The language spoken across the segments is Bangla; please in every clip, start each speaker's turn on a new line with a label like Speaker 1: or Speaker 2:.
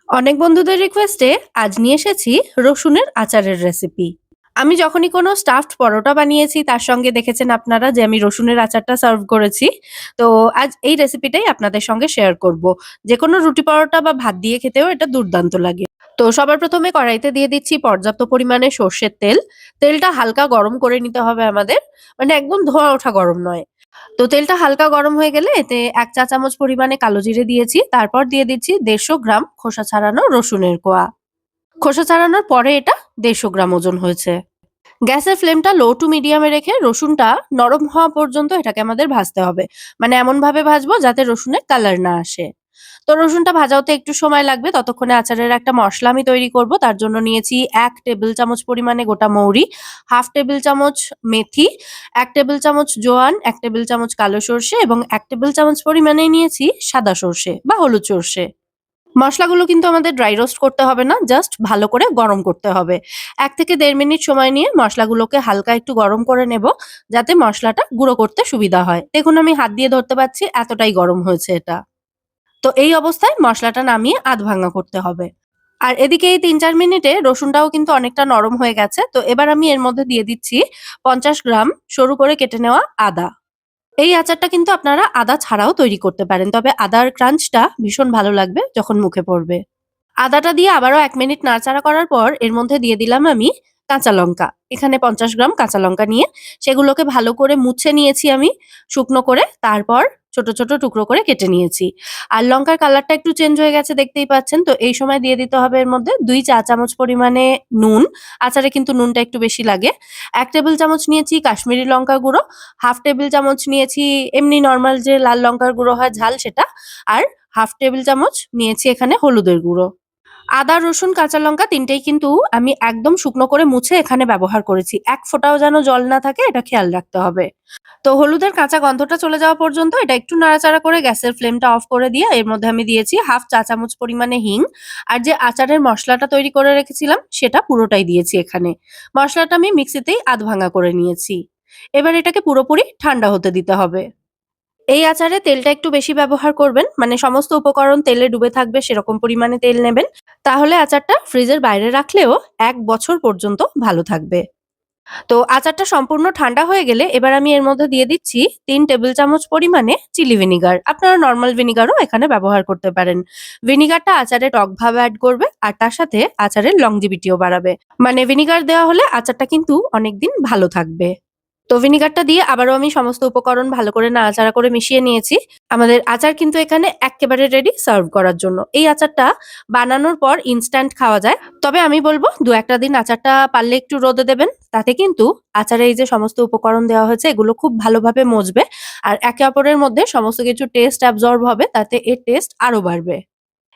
Speaker 1: অনেক বন্ধুদের রিকোয়েস্টে আজ নিয়ে এসেছি রসুনের আচারের রেসিপি। আমি যখনই কোনো স্টাফড পরোটা বানিয়েছি তার সঙ্গে দেখেছেন আপনারা যে আমি রসুনের আচারটা সার্ভ করেছি। তো আজ এই রেসিপিটাই আপনাদের সঙ্গে শেয়ার করব। যেকোনো রুটি পরোটা বা ভাত দিয়ে খেতেও এটা দুর্দান্ত লাগে। তো সবার প্রথমে কড়াইতে দিয়ে দিচ্ছি পর্যাপ্ত পরিমাণে সর্ষের তেল। তেলটা হালকা গরম করে নিতে হবে আমাদের। মানে একদম ধোঁয়া ওঠা গরম নয়। তো তেলটা হালকা গরম হয়ে গেলে এতে ১ চা চামচ পরিমাণে কালো জিরে দিয়েছি। তারপর দিয়ে দিচ্ছি ১৫০ গ্রাম খোসা ছাড়ানো রসুনের কোয়া। খোসা ছাড়ানোর পরে এটা ১৫০ গ্রাম ওজন হয়েছে। গ্যাসের ফ্লেমটা লো টু মিডিয়ামে রেখে রসুনটা নরম হওয়া পর্যন্ত এটাকে আমাদের ভাজতে হবে। মানে এমনভাবে ভাজবো যাতে রসুনের কালার না আসে। তো রসুনটা ভাজা হতে একটু সময় লাগবে। ততক্ষণে আচারের একটা মসলা আমি তৈরি করব। তার জন্য নিয়েছি ১ টেবিল চামচ পরিমাণে গোটা মৌরি, ১/২ টেবিল চামচ মেথি, ১ টেবিল চামচ জোয়ান, ১ টেবিল চামচ কালো সরষে এবং ১ টেবিল চামচ পরিমাণে নিয়েছি সাদা সরষে বা হলুদ সরষে। মসলাগুলো কিন্তু আমাদের ড্রাই রোস্ট করতে হবে না, জাস্ট ভালো করে গরম করতে হবে। ১ থেকে ১.৫ মিনিট সময় নিয়ে মসলাগুলোকে হালকা একটু গরম করে নেব, যাতে মসলাটা গুঁড়ো করতে সুবিধা হয়। দেখুন আমি হাত দিয়ে ধরতে পারছি এতটাই গরম হয়েছে এটা। তো এই অবস্থায় মসলাটা নামিয়ে আধ ভাঙা করতে হবে। আর এদিকে এই ৩-৪ মিনিটে রসুনটাও কিন্তু অনেকটা নরম হয়ে গেছে। তো এবার আমি এর মধ্যে দিয়ে দিচ্ছি ৫০ গ্রাম সরু করে কেটে নেওয়া আদা। এই আচারটা কিন্তু আপনারা আদা ছাড়াও তৈরি করতে পারেন। তবে আদার ক্রাঞ্চটা ভীষণ ভালো লাগবে যখন মুখে পড়বে। আদাটা দিয়ে আবারও ১ মিনিট নাড়াচাড়া করার পর এর মধ্যে দিয়ে দিলাম আমি কাঁচা লঙ্কা। এখানে ৫০ গ্রাম কাঁচা লঙ্কা নিয়ে সেগুলোকে ভালো করে মুছে নিয়েছি আমি শুকনো করে। তারপর ছোট, ছোট টুকরো করে কেটে নিয়েছি। আর লঙ্কার কালারটা একটু চেঞ্জ হয়ে গেছে দেখতেই পাচ্ছেন। তো এই সময় দিয়ে দিতে হবে এর মধ্যে ২ চা চামচ পরিমাণে নুন। আচারে কিন্তু নুনটা একটু বেশি লাগে। ১ টেবিল চামচ নিয়েছি কাশ্মীরি লঙ্কা গুঁড়ো, ১/২ টেবিল চামচ নিয়েছি এমনি নরমাল যে লাল লঙ্কার গুঁড়ো হয় ঝাল সেটা। আর ১/২ টেবিল চামচ নিয়েছি এখানে হলুদের গুঁড়ো। আদা, রসুন, কাঁচা লঙ্কা ৩ টেই কিন্তু আমি একদম শুকনো করে মুছে এখানে ব্যবহার করেছি। এক ফোঁটাও যেন জল না থাকে এটা খেয়াল রাখতে হবে। তো হলুদের কাঁচা গন্ধটা চলে যাওয়া পর্যন্ত এটা একটু নাড়াচাড়া করে গ্যাসের ফ্লেমটা অফ করে দিয়ে এর মধ্যে আমি দিয়েছি ১/২ চা চামচ পরিমাণে হিং। আর যে আচারের মসলাটা তৈরি করে রেখেছিলাম সেটা পুরোটাই দিয়েছি এখানে। মসলাটা আমি মিক্সিতেই আধ ভাঙা করে নিয়েছি। এবার এটাকে পুরোপুরি ঠান্ডা হতে দিতে হবে। এই আচারে তেলটা একটু বেশি ব্যবহার করবেন। মানে সমস্ত উপকরণ তেলে ডুবে থাকবে সেরকম পরিমাণে তেল নেবেন। তাহলে আচারটা ফ্রিজের বাইরে রাখলেও ১ বছর পর্যন্ত ভালো থাকবে। তো আচারটা সম্পূর্ণ ঠান্ডা হয়ে গেলে এবার আমি এর মধ্যে দিয়ে দিচ্ছি ৩ টেবিল চামচ পরিমাণে চিলি ভিনিগার। আপনারা নরমাল ভিনিগারও এখানে ব্যবহার করতে পারেন। ভিনিগারটা আচারে টক ভাব এড করবে আর তার সাথে আচারের লংজিভিটিও বাড়াবে। মানে ভিনিগার দেওয়া হলে আচারটা কিন্তু অনেকদিন ভালো থাকবে। তো ভিনিগারটা দিয়ে আবারও আমি সমস্ত উপকরণ ভালো করে নাড়াচাড়া করে মিশিয়ে নিয়েছি। আমাদের আচার কিন্তু এখানে এক্কেবারে রেডি সার্ভ করার জন্য। এই আচারটা বানানোর পর ইনস্ট্যান্ট খাওয়া যায়। তবে আমি বলব ২-১ টা দিন আচারটা পারলে একটু রোদে দেবেন। তাতে কিন্তু আচারে এই যে সমস্ত উপকরণ দেওয়া হয়েছে এগুলো খুব ভালোভাবে মজবে। আর একে অপরের মধ্যে সমস্ত কিছু টেস্ট অ্যাবসর্ব হবে, তাতে এর টেস্ট আরো বাড়বে।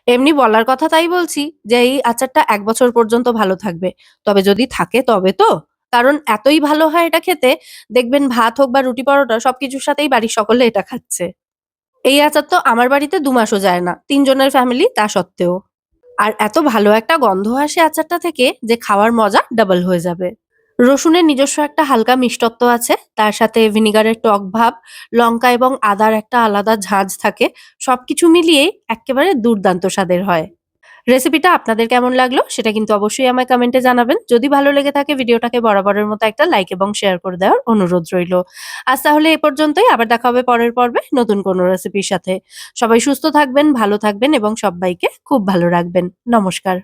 Speaker 1: এমনি বলার কথা তাই বলছি যে এই আচারটা ১ বছর পর্যন্ত ভালো থাকবে। তবে যদি থাকে তবে তো। কারণ এতই ভালো হয় এটা খেতে, দেখবেন ভাত হোক বা রুটি পরোটা সবকিছুর সাথেই বাড়ির সকলে এটা খাচ্ছে। এই আচার তো আমার বাড়িতে ২ মাসও যায় না। ৩ জনের ফ্যামিলি তা সত্ত্বেও। আর এত ভালো একটা গন্ধ আসে আচারটা থেকে যে খাওয়ার মজা ডাবল হয়ে যাবে। রসুনের নিজস্ব একটা হালকা মিষ্টত্ব আছে। তার সাথে ভিনিগারের টক ভাব, লঙ্কা এবং আদার একটা আলাদা ঝাঁঝ থাকে। সবকিছু মিলিয়েই এক্কেবারে দুর্দান্ত স্বাদের হয়। রেসিপিটা আপনাদের কেমন লাগলো সেটা কিন্তু অবশ্যই আমায় কমেন্টে জানাবেন। যদি ভালো লেগে থাকে ভিডিওটাকে বরাবরের মতো একটা লাইক এবং শেয়ার করে দেওয়ার অনুরোধ রইলো। আজ তাহলে এ পর্যন্তই। আবার দেখা হবে পরের পর্বে নতুন কোনো রেসিপির সাথে। সবাই সুস্থ থাকবেন, ভালো থাকবেন এবং সব্বাইকে খুব ভালো রাখবেন। নমস্কার।